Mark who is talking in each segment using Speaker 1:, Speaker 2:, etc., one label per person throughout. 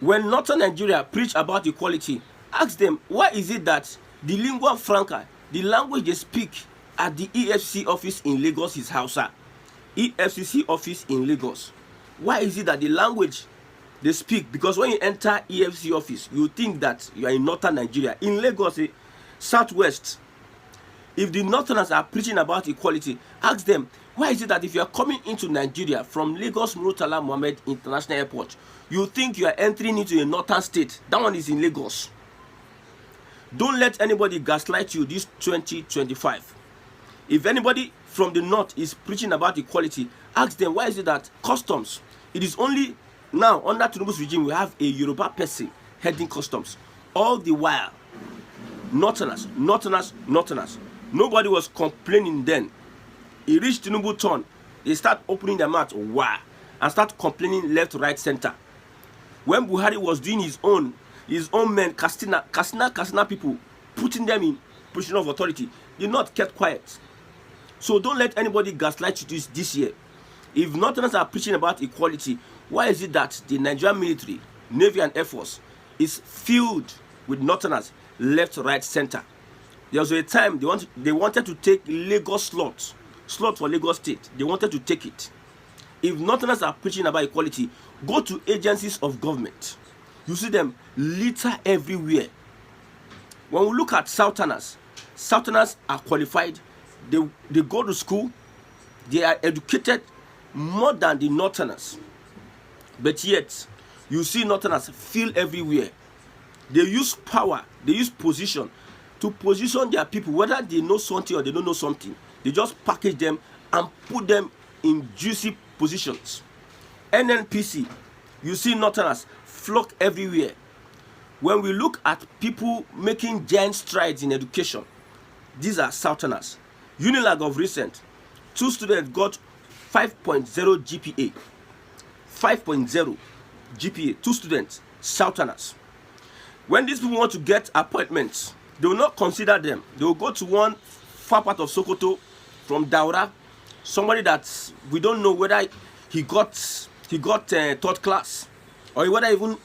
Speaker 1: When Northern Nigeria preach about equality, ask them why is it that the lingua franca, the language they speak at the EFCC office in Lagos is Hausa. EFCC office in Lagos. Why is it that the language they speak? Because when you enter EFCC office, you think that you are in Northern Nigeria. In Lagos, Southwest, if the Northerners are preaching about equality, ask them why is it that if you are coming into Nigeria from Lagos Murtala Mohammed International Airport, you think you are entering into a northern state. That one is in Lagos. Don't let anybody gaslight you this 2025. If anybody from the north is preaching about equality, ask them why is it that customs, it is only now under Tinubu's regime we have a Yoruba person heading customs. All the while, Northerners. Nobody was complaining then. It reached Tinubu turn. They start opening their mouth, wow, and start complaining left, right, center. When Buhari was doing his own men, Katsina people, putting them in position of authority, they not kept quiet. So don't let anybody gaslight you this year. If Northerners are preaching about equality, why is it that the Nigerian military, Navy and Air Force is filled with Northerners left, right, center? There was a time they wanted to take Lagos slot for Lagos State. They wanted to take it. If Northerners are preaching about equality, go to agencies of government. You see them litter everywhere. When we look at Southerners are qualified. They go to school. They are educated more than the Northerners. But yet, you see Northerners feel everywhere. They use power. They use position to position their people, whether they know something or they don't know something. They just package them and put them in juicy positions. NNPC, you see Northerners flock everywhere. When we look at people making giant strides in education, these are Southerners. Unilag of recent, 2 students got 5.0 GPA. 5.0 GPA, 2 students, Southerners. When these people want to get appointments, they will not consider them. They will go to one far part of Sokoto from Daura, somebody that we don't know whether he got third class or whether even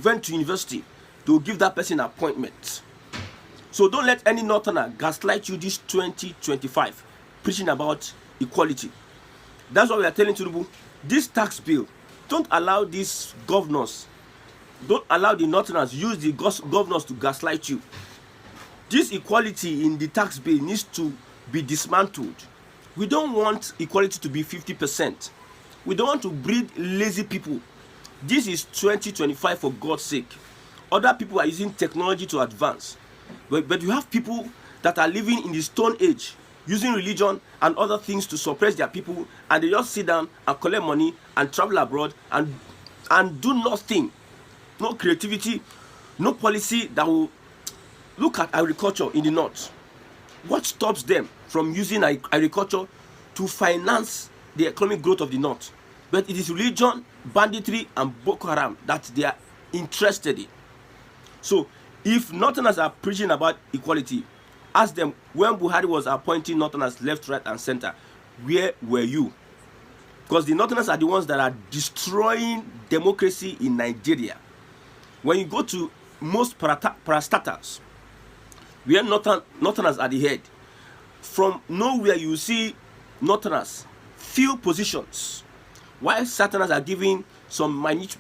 Speaker 1: went to university. They will give that person an appointment. So don't let any Northerner gaslight you this 2025 preaching about equality. That's what we are telling Tinubu. This tax bill, don't allow these governors, don't allow the Northerners use the governors to gaslight you. This equality in the tax bill needs to be dismantled. We don't want equality to be 50%. We don't want to breed lazy people. This is 2025 for God's sake. Other people are using technology to advance. But you have people that are living in the Stone Age, using religion and other things to suppress their people, and they just sit down and collect money and travel abroad and do nothing. No creativity, no policy that will look at agriculture in the north. What stops them from using agriculture to finance the economic growth of the north? But it is religion, banditry, and Boko Haram that they are interested in. So, if Northerners are preaching about equality, ask them when Buhari was appointing Northerners left, right, and center, where were you? Because the Northerners are the ones that are destroying democracy in Nigeria. When you go to most parastatals, where Northerners are the head, from nowhere you see Northerners fill positions, while Southerners are giving some minute.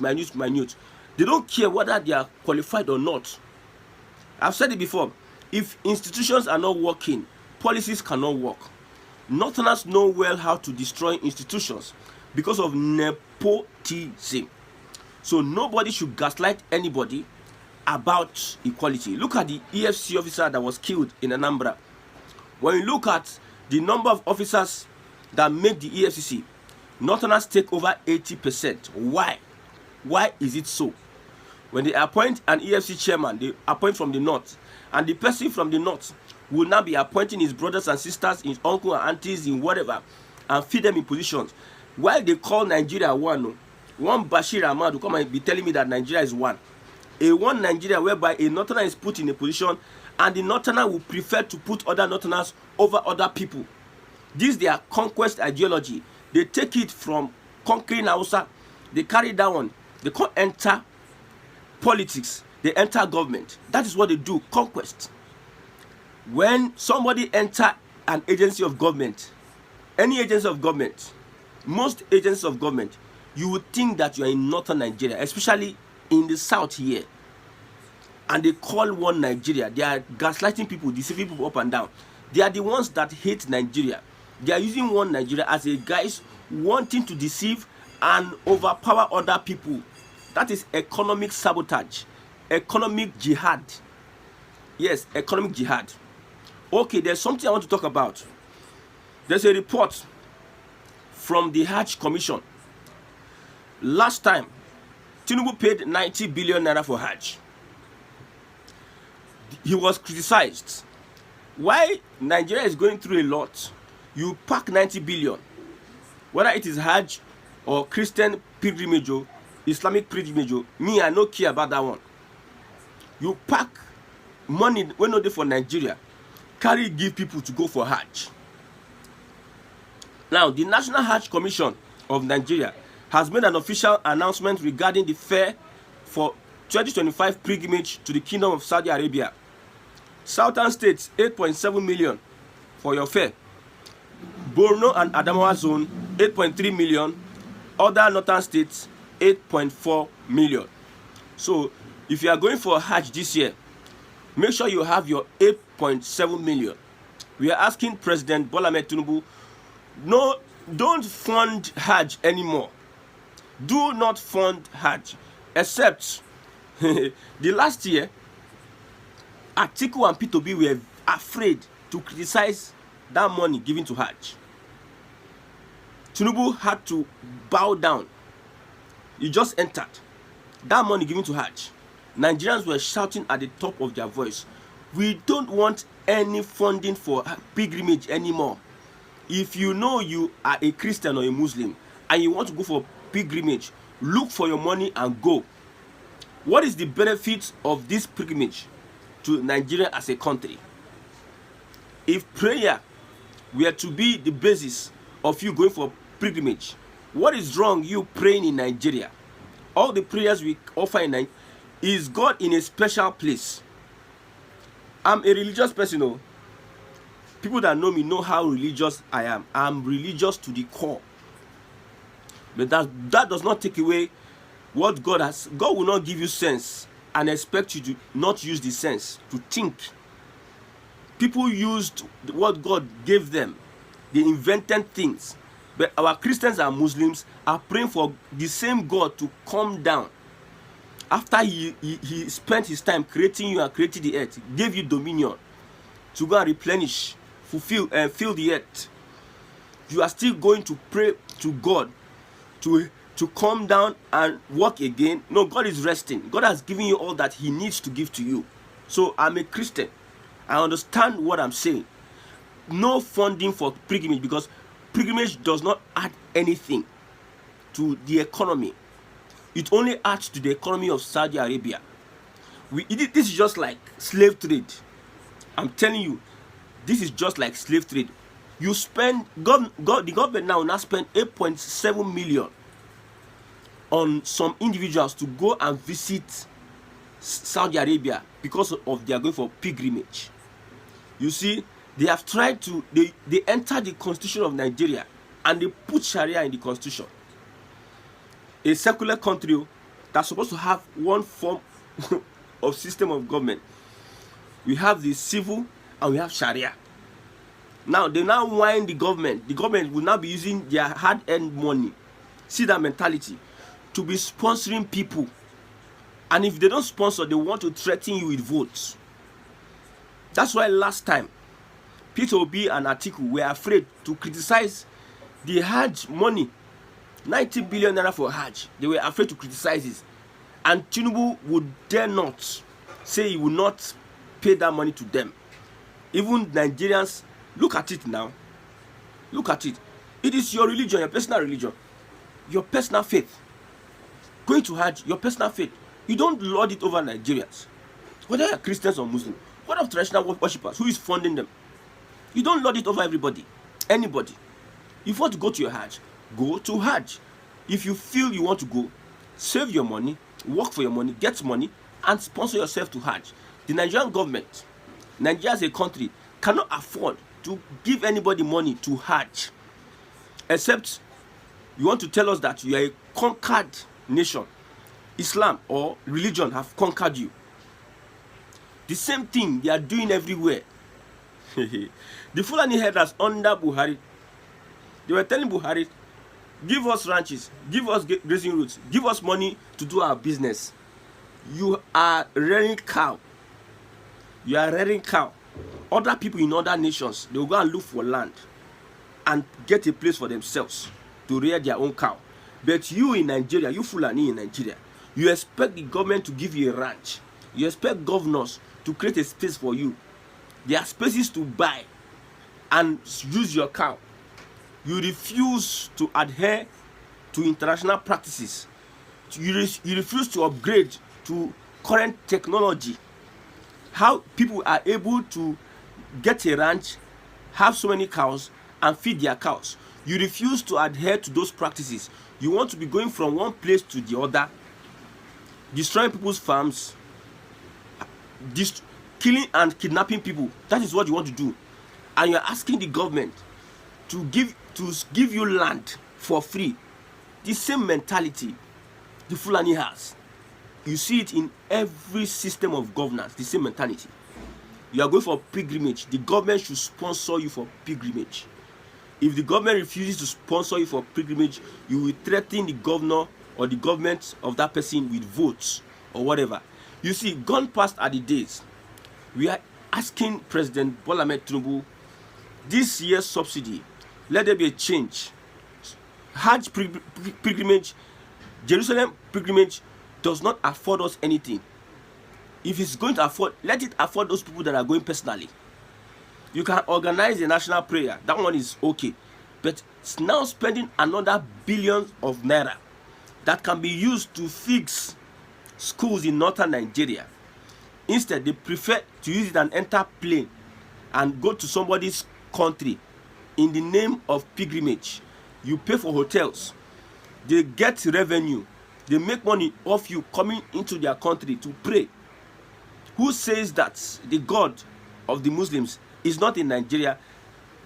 Speaker 1: They don't care whether they are qualified or not. I've said it before. If institutions are not working, policies cannot work. Northerners know well how to destroy institutions because of nepotism. So nobody should gaslight anybody about equality. Look at the EFCC officer that was killed in Anambra. When you look at the number of officers that make the EFCC, Northerners take over 80%. Why? Why is it so? When they appoint an EFCC chairman, they appoint from the north, and the person from the north will now be appointing his brothers and sisters, his uncles and aunties in whatever, and feed them in positions. While they call Nigeria one Bashir Ahmad will come and be telling me that Nigeria is one. A one Nigeria whereby a Northerner is put in a position and the Northerner will prefer to put other Northerners over other people. This is their conquest ideology. They take it from conquering Hausa, they carry that one, they can't enter politics, they enter government. That is what they do, conquest. When somebody enter an agency of government, any agency of government, most agencies of government, you would think that you are in northern Nigeria, especially in the south here. And they call one Nigeria. They are gaslighting people, deceiving people up and down. They are the ones that hate Nigeria. They are using one Nigeria as a guise wanting to deceive and overpower other people. That is economic sabotage, economic jihad. Yes, economic jihad. Okay, there's something I want to talk about. There's a report from the Hajj Commission. Last time, Tinubu paid 90 billion naira for Hajj. He was criticized. Why Nigeria is going through a lot, you pack 90 billion, whether it is Hajj or Christian pilgrimage, Islamic pilgrimage, me, I no care about that one. You pack money when not there for Nigeria, carry give people to go for Hajj. Now, the National Hajj Commission of Nigeria has made an official announcement regarding the fare for 2025 pilgrimage to the Kingdom of Saudi Arabia. Southern states, 8.7 million for your fare. Borno and Adamawa zone, 8.3 million. Other northern states, 8.4 million. So, if you are going for Hajj this year, make sure you have your 8.7 million. We are asking President Bola Ahmed Tinubu, no, don't fund Hajj anymore. Do not fund Hajj, except the last year, Atiku and P2B were afraid to criticize that money given to Hajj. Tinubu had to bow down. He just entered. That money given to Hajj, Nigerians were shouting at the top of their voice, we don't want any funding for pilgrimage anymore. If you know you are a Christian or a Muslim and you want to go for pilgrimage, look for your money and go. What is the benefit of this pilgrimage to Nigeria as a country? If prayer were to be the basis of you going for pilgrimage, what is wrong you praying in Nigeria? All the prayers we offer in Nigeria, is God in a special place? I'm a religious person. Oh. People that know me know how religious I am. I'm religious to the core. But that does not take away what God has. God will not give you sense and expect you to not use the sense to think. People used what God gave them. They invented things. But our Christians and Muslims are praying for the same God to come down. After he spent his time creating you and creating the earth, gave you dominion to go and replenish, fulfill and fill the earth. You are still going to pray to God to come down and work again. No, God is resting. God has given you all that he needs to give to you. So I'm a Christian. I understand what I'm saying. No funding for pilgrimage, because pilgrimage does not add anything to the economy. It only adds to the economy of Saudi Arabia. This is just like slave trade. I'm telling you, this is just like slave trade. You spend, the government now spend 8.7 million on some individuals to go and visit Saudi Arabia because of they are going for pilgrimage. You see, they have tried to, they enter the constitution of Nigeria and they put Sharia in the constitution. A secular country that's supposed to have one form of system of government. We have the civil and we have Sharia. Now they now whine the government. The government will now be using their hard-earned money, see that mentality, to be sponsoring people. And if they don't sponsor, they want to threaten you with votes. That's why last time, Peter Obi and Atiku were afraid to criticize the Hajj money. 90 billion naira for Hajj. They were afraid to criticize it. And Tinubu would dare not say he will not pay that money to them. Even Nigerians, look at it now. Look at it. It is your religion, your personal religion, your personal faith. Going to Hajj, your personal faith. You don't lord it over Nigerians. Whether you're Christians or Muslims. What of traditional worshippers? Who is funding them? You don't lord it over everybody. Anybody. If you want to go to your Hajj, go to Hajj. If you feel you want to go, save your money work for your money, get money, and sponsor yourself to Hajj. The Nigerian government, Nigeria as a country, cannot afford to give anybody money to Hajj, except you want to tell us that you are a conquered nation. Islam or religion have conquered you. The same thing they are doing everywhere. The Fulani herders under Buhari, they were telling Buhari, give us ranches, give us grazing routes, give us money to do our business. You are rearing cow. You are rearing cow. Other people in other nations, they will go and look for land and get a place for themselves to rear their own cow. But you in Nigeria, you Fulani in Nigeria, you expect the government to give you a ranch. You expect governors to create a space for you. There are spaces to buy and use your cow. You refuse to adhere to international practices. You refuse to upgrade to current technology. How people are able to get a ranch, have so many cows, and feed their cows. You refuse to adhere to those practices. You want to be going from one place to the other, destroying people's farms, killing and kidnapping people. That is what you want to do. And you're asking the government to give you land for free. The same mentality the Fulani has. You see it in every system of governance, the same mentality. You are going for pilgrimage. The government should sponsor you for pilgrimage. If the government refuses to sponsor you for pilgrimage, you will threaten the governor or the government of that person with votes or whatever. You see, gone past are the days. We are asking President Bola Ahmed Tinubu, this year's subsidy, let there be a change. Hajj pilgrimage, Jerusalem pilgrimage does not afford us anything. If it's going to afford, let it afford those people that are going personally. You can organize a national prayer. That one is okay. But it's now spending another billions of naira that can be used to fix schools in northern Nigeria. Instead, they prefer to use it and enter plane and go to somebody's country in the name of pilgrimage. You pay for hotels. They get revenue. They make money off you coming into their country to pray. Who says that the God of the Muslims is not in Nigeria?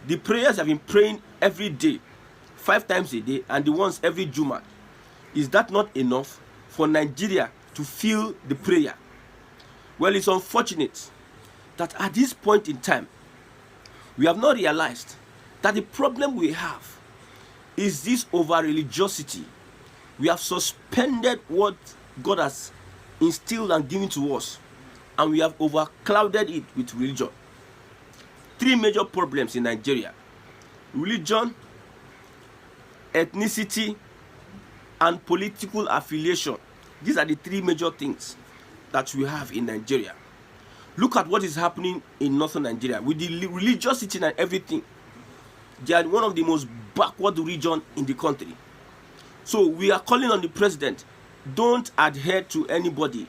Speaker 1: The prayers have been praying every day, 5 times a day, and the ones every Juma. Is that not enough for Nigeria to feel the prayer? Well, it's unfortunate that at this point in time, we have not realized that the problem we have is this over-religiosity. We have suspended what God has instilled and given to us, and we have overclouded it with religion. 3 major problems in Nigeria: religion, ethnicity, and political affiliation. These are the 3 major things that we have in Nigeria. Look at what is happening in northern Nigeria with the religiosity and everything. They are one of the most backward regions in the country. So we are calling on the president, don't adhere to anybody.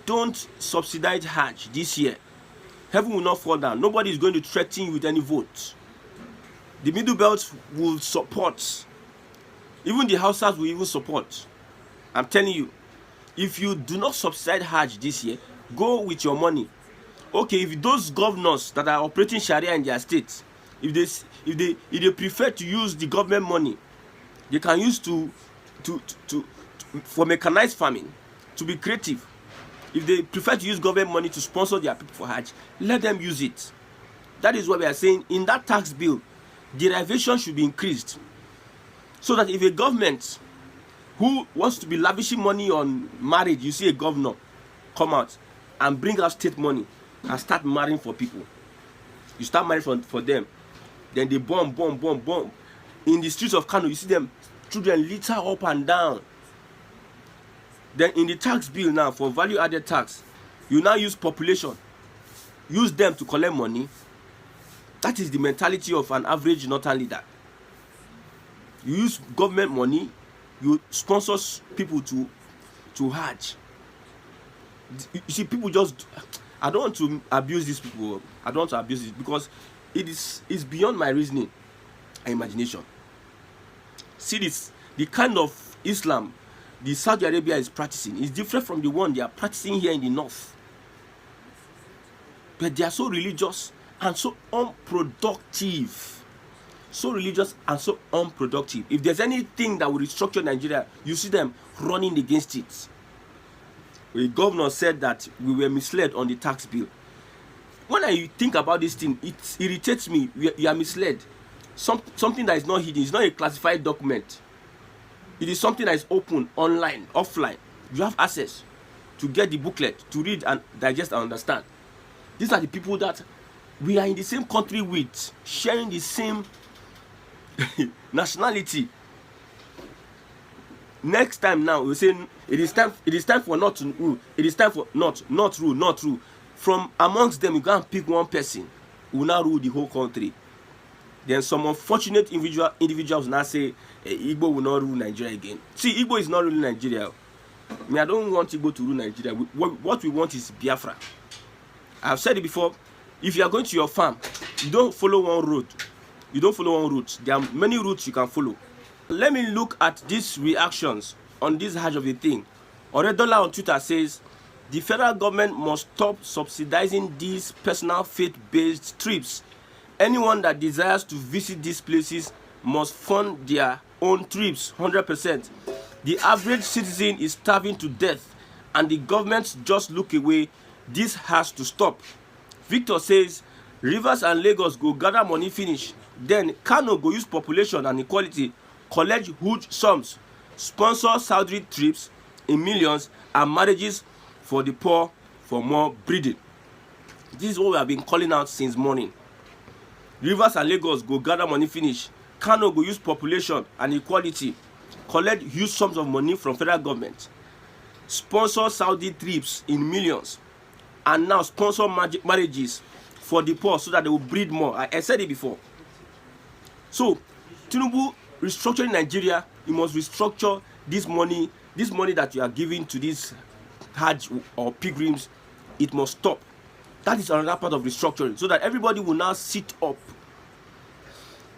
Speaker 1: Don't subsidize Hajj this year. Heaven will not fall down. Nobody is going to threaten you with any votes. The Middle Belt will support. Even the Hausas will even support. I'm telling you, if you do not subsidize Hajj this year, go with your money. Okay, if those governors that are operating Sharia in their states, if they prefer to use the government money, they can use for mechanized farming, to be creative. If they prefer to use government money to sponsor their people for Hajj, let them use it. That is what we are saying. In that tax bill, derivation should be increased, so that if a government who wants to be lavishing money on marriage, you see a governor come out and bring out state money and start marrying for people. You start marrying for them. Then they bomb. In the streets of Kano, you see them, children litter up and down. Then in the tax bill now, for value added tax, you now use population. Use them to collect money. That is the mentality of an average northern leader. You use government money, you sponsor people to Hajj. You see, people just, I don't want to abuse these people. I don't want to abuse it because it's beyond my reasoning and imagination. See this, the kind of Islam the Saudi Arabia is practicing is different from the one they are practicing here in the north. But they are so religious and so unproductive. So religious and so unproductive. If there's anything that will restructure Nigeria, you see them running against it. The governor said that we were misled on the tax bill. When I think about this thing, it irritates me. You are misled. Something that is not hidden. It's not a classified document. It is something that is open, online, offline. You have access to get the booklet, to read and digest and understand. These are the people that we are in the same country with, sharing the same nationality. Next time now, we say it is time for not to rule. It is time for not rule. From amongst them, you go and pick one person who will now rule the whole country. Then some unfortunate individuals now say Igbo will not rule Nigeria again. See, Igbo is not ruling Nigeria. I don't want Igbo to rule Nigeria. What we want is Biafra. I've said it before. If you are going to your farm, you don't follow one road. There are many routes you can follow. Let me look at these reactions on this Hajj of a thing. Oredola on Twitter says, the federal government must stop subsidizing these personal faith-based trips. Anyone that desires to visit these places must fund their own trips, 100%. The average citizen is starving to death and the government just look away. This has to stop. Victor says, Rivers and Lagos go gather money finish. Then Kano go use population and equality, collect huge sums, sponsor Saudi trips in millions and marriages for the poor for more breeding. This is what we have been calling out since morning. Rivers and Lagos go gather money finish. Kano go use population and equality, collect huge sums of money from federal government, sponsor Saudi trips in millions, and now sponsor marriages for the poor so that they will breed more. I said it before. So, Tinubu restructuring Nigeria, you must restructure this money that you are giving to these Hajj or pilgrims. It must stop. That is another part of restructuring, so that everybody will now sit up.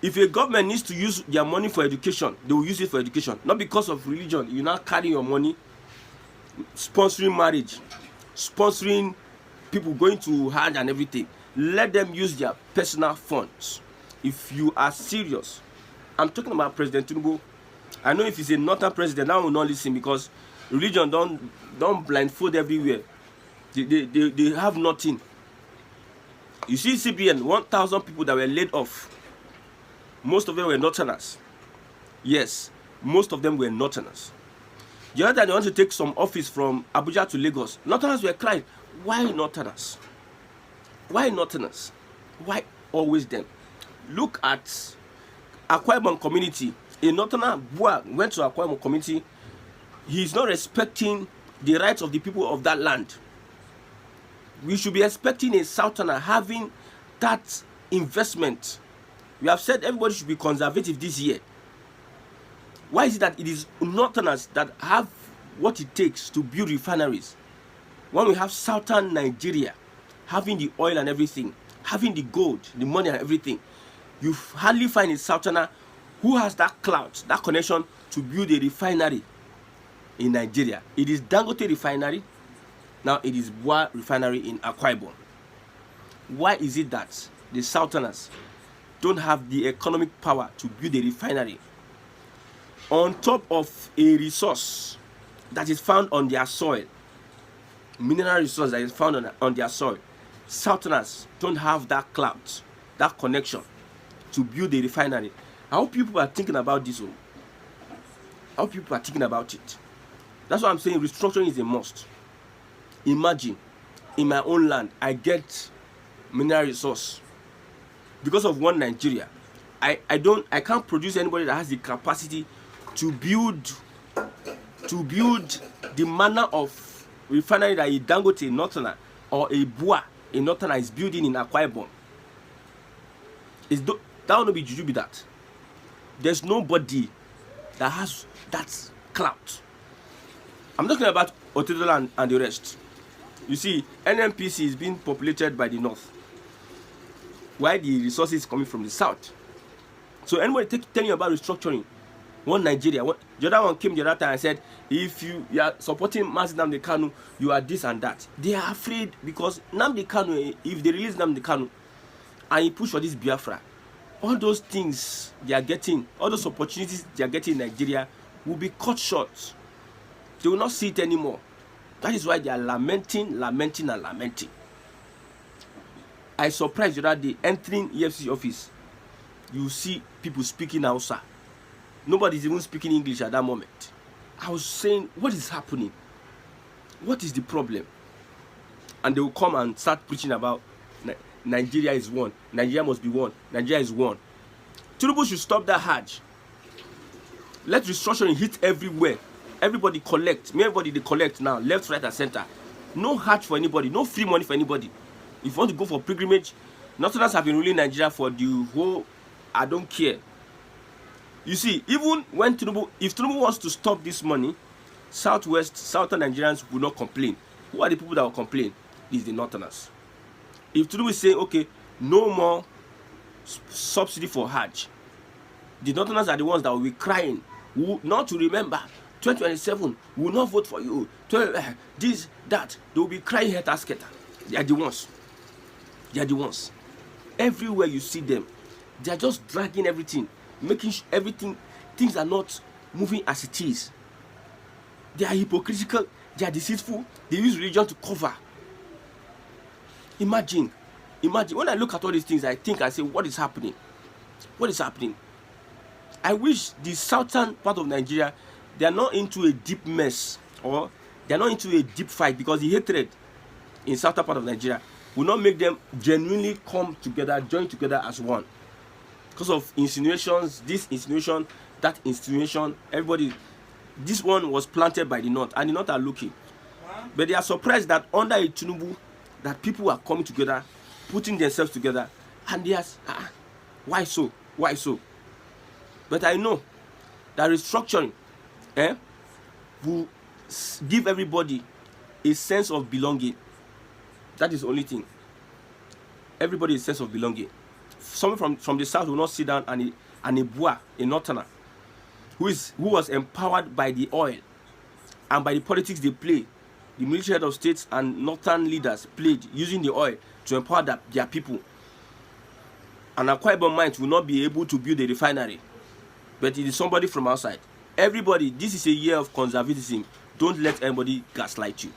Speaker 1: If a government needs to use their money for education, they will use it for education, not because of religion. You now carry your money, sponsoring marriage, sponsoring people going to Hajj and everything. Let them use their personal funds. If you are serious, I'm talking about President Tinubu. I know if he's a northern president, I will not listen, because religion don't blindfold everywhere. They have nothing. You see CBN, 1,000 people that were laid off. Most of them were northerners. Yes, most of them were northerners. The other time they want to take some office from Abuja to Lagos, northerners were crying. Why northerners? Why northerners? Why always them? Look at Akwa Ibom community. A northerner went to Akwa Ibom community. He is not respecting the rights of the people of that land. We should be expecting a southerner having that investment. We have said everybody should be conservative this year. Why is it that it is northerners that have what it takes to build refineries, when we have southern Nigeria having the oil and everything, having the gold, the money and everything? You hardly find a southerner who has that clout, that connection to build a refinery in Nigeria. It is Dangote refinery. Now it is Bua refinery in Akwa Ibom. Why is it that the southerners don't have the economic power to build a refinery on top of a resource that is found on their soil, mineral resource that is found on their soil? Southerners don't have that clout, that connection to build a refinery. I hope people are thinking about this. I hope people are thinking about it. That's why I'm saying restructuring is a must. Imagine, in my own land, I get mineral resource. Because of one Nigeria, I can't produce anybody that has the capacity to build the manner of refinery that a Dangote northerner or a Bua a northerner is building in Akwa Ibom. That will not be juju be that. There's nobody that has that clout. I'm talking about Otedola and the rest. You see, NNPC is being populated by the north, while the resources coming from the south. So anybody telling you about restructuring, one Nigeria. The other one came the other time and said, if you are supporting Mazi Nnamdi Kanu, you are this and that. They are afraid because Nnamdi Kanu, if they release Nnamdi Kanu and he push for this Biafra, all those things they are getting, all those opportunities they are getting in Nigeria will be cut short. They will not see it anymore. That is why they are lamenting. I surprised the other day entering EFCC office. You see people speaking Hausa. Nobody is even speaking English at that moment. I was saying, what is happening? What is the problem? And they will come and start preaching about Nigeria is one. Nigeria must be one. Nigeria is one. Tinubu should stop that Hajj. Let restructuring hit everywhere. Everybody collect. Everybody they collect now. Left, right, and center. No Hajj for anybody. No free money for anybody. If you want to go for pilgrimage, Northerners have been ruling Nigeria for the whole. I don't care. You see, even when Tinubu, if Tinubu wants to stop this money, southern Nigerians will not complain. Who are the people that will complain? It's the Northerners. If Tinubu is saying, okay, no more subsidy for Hajj, the Northerners are the ones that will be crying, not to remember 2027, we will not vote for you. This, that, they will be crying head scatter. They are the ones. They are the ones. Everywhere you see them, they are just dragging everything, making everything, things are not moving as it is. They are hypocritical, they are deceitful, they use religion to cover. Imagine when I look at all these things, I say, what is happening? What is happening? I wish the southern part of Nigeria, they are not into a deep mess, or they are not into a deep fight, because the hatred in southern part of Nigeria will not make them genuinely come together, join together as one. Because of insinuations, this insinuation, that insinuation, everybody, this one was planted by the North, and the North are looking. But they are surprised that under a Tinubu, that people are coming together, putting themselves together, and they ask, why so? Why so? But I know that restructuring will give everybody a sense of belonging. That is the only thing. Everybody a sense of belonging. Someone from the south will not sit down and a boa, a northerner, who was empowered by the oil and by the politics they play. The military head of states and northern leaders played using the oil to empower their people. And Akwa Ibom Mines will not be able to build a refinery, but it is somebody from outside. Everybody, this is a year of conservatism. Don't let anybody gaslight you.